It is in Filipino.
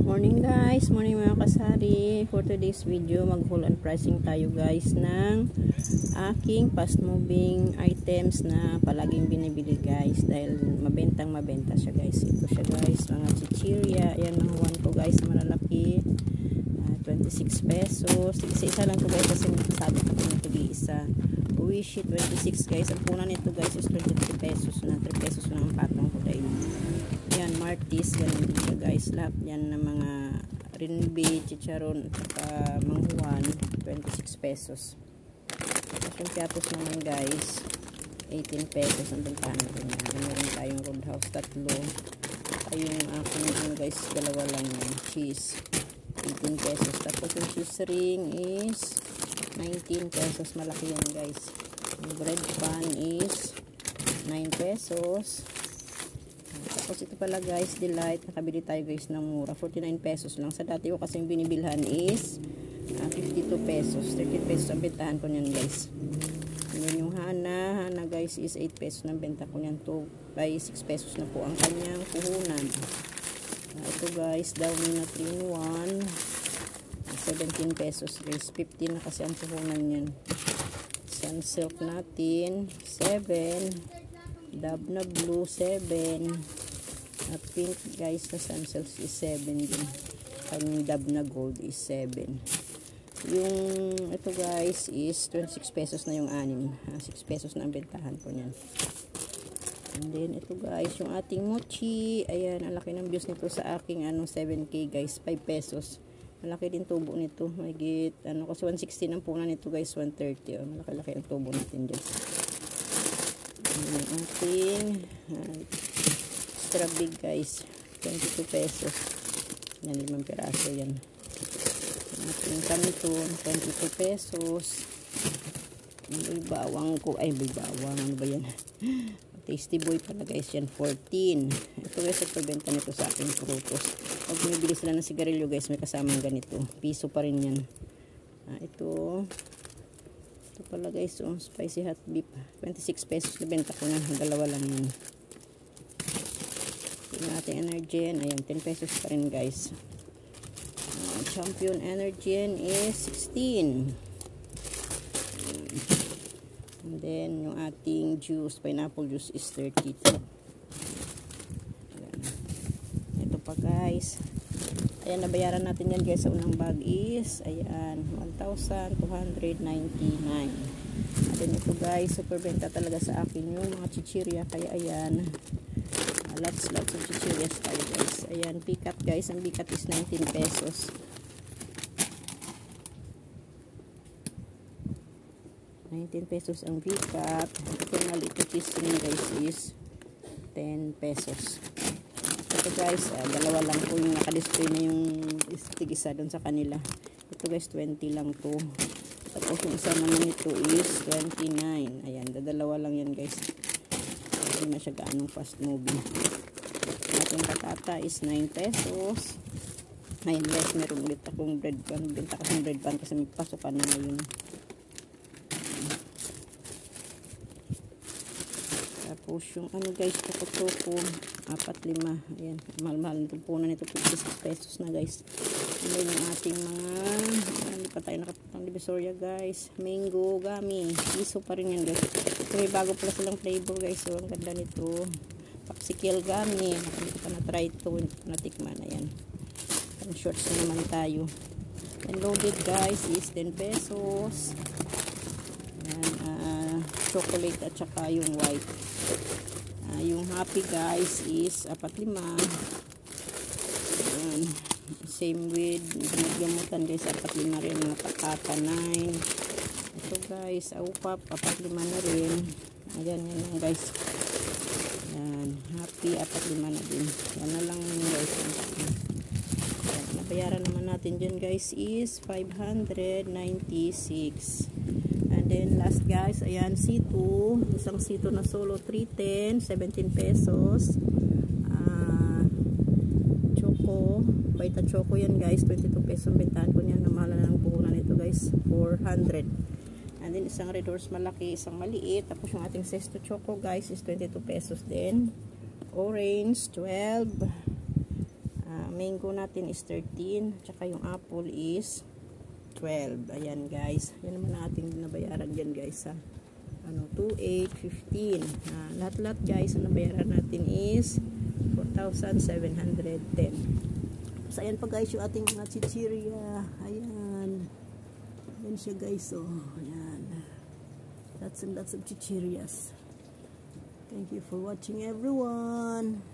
Morning guys, morning mga kasari. For today's video, mag-haul and pricing tayo guys ng aking fast moving items na palaging binibili guys dahil mabenta siya guys. Ito siya guys, mga chichirya. Ayan, nahuwan ko guys, malalaki, 26 pesos. Isa-isa lang to guys kasi sabi ko nito isa. Wish it 26 guys. Ang punan nito guys is 23 pesos na, 3 pesos na ang patong ko dahil yan, Martis, yan siya guys. Lahat yan ng mga rinbi, chicharon, at manghuan, 26 pesos. Tapos yung piatos naman guys, 18 pesos ang bentahan ko niya. Meron tayong roadhouse, tatlo. Yung aking guys, dalawa lang yan. Cheese, 18 pesos. Tapos yung cheese ring is 19 pesos. Malaki yan guys. Yung bread pan is 9 pesos. Tapos ito pala guys, Delight. Nakabili tayo guys ng mura. 49 pesos lang. Sa dati ko kasing binibilhan is 52 pesos. 30 pesos ang bentahan ko niyan guys. And yung Hana. Hana guys is 8 pesos na benta ko niyan. 2 by 6 pesos na po ang kanyang puhunan. Ito guys, Downy na 3-in-1. 17 pesos guys. 15 na kasi ang puhunan niyan. Sunsilk natin 7. Dab na blue 7. At pink guys na Sunsilk is 7 din. Ang dab na gold is 7. Yung ito guys is 26 pesos na yung 6 pesos na ang bentahan ko niyan. And then ito guys, yung ating mochi. Ayan, ang laki ng views nito sa aking 7K guys, 5 pesos. Malaki din tubo nito. Magigit kasi 160 ang punan nito guys, 130. Malaki-laki ang tubo natin dyan. Yung ating extra big guys, 22 pesos. Yan, 5 piraso yan. Yung ating kanton, 22 pesos. Yung bawang ko, ay bawang, ano ba yan? Tasty boy pala guys, yan 14. Ito guys, ito benta nito sa aking frutos. Pag bumibili sila ng sigarilyo guys, may kasamang ganito. Piso pa rin yan. Ito pala guys, spicy hot beef, 26 pesos na benta ko na. Dalawa lang yan. Yung ating Energen, ayan, 10 pesos pa rin guys. Champion Energen is 16. And then yung ating juice, pineapple juice is 32. Ayan. Ito pa guys, ayan, nabayaran natin yan guys sa unang bag is ayan, 1,299. At then ito guys, super benta talaga sa akin yung mga chichirya, kaya ayan, lots of chichiryas tayo guys. Ayan, pikat guys, ang pikat is 19 pesos. 19 pesos ang pikat. Ito yung maliit na cheese ring guys is 10 pesos. Ito guys, dalawa lang po yung nakadisplay na yung tig-isa doon sa kanila. Ito guys, 20 lang to. Tapos yung isa naman ito is 29. Ayan, dalawa lang yan guys. Hindi na siya gaanong fast moving. Ating patata is 9 pesos. Ayan guys, meron ulit akong bread pan. Benta kasing bread pan kasi may pasukan na ngayon. Tapos yung guys, choco 4-5. Ayan, mahal-mahal itong punan nito, 56 pesos na guys. And yung ating mga hindi pa tayo nakapatang divisoria guys, mango gummy, piso pa rin yan guys. So may bago pala silang flavor guys, so ang ganda nito. Popsicle gummy, hindi ko pa na-try ito, hindi ko natikman. Ayan, ang shorts na naman tayo. And loaded guys is 10 pesos. Ayan, chocolate at saka yung white. Yung happy guys is 4-5. Same with gamutan guys, 4-5 rin. Mga patata 9. Ito guys, upap 4-5 na rin. Ayan, yan guys. Ayan, happy 4-5 na din. Yan na lang guys. Ayan, nabayaran naman natin dyan guys is 596. And then last guys, ayan, C2, isang C2 na solo 310, 17 pesos. Choco, Vita Choco yan guys, 22 pesos bentahan ko niyan. Namahala na ng puhunan nito guys, 400. And then isang Red Horse malaki, isang maliit. Tapos yung ating Sesto Choco guys is 22 pesos din. Orange 12. mango natin is 13. Tsaka yung apple is 12. Ayan guys. Yan naman ang ating nabayaran dyan guys. 2,815. Lahat-lahat guys, ang nabayaran natin is 4,710. So, ayan pa guys yung ating mga chichirya. Ayan. Ayan siya guys. Oh, ayan. Lots and lots of chichiryas. Thank you for watching everyone.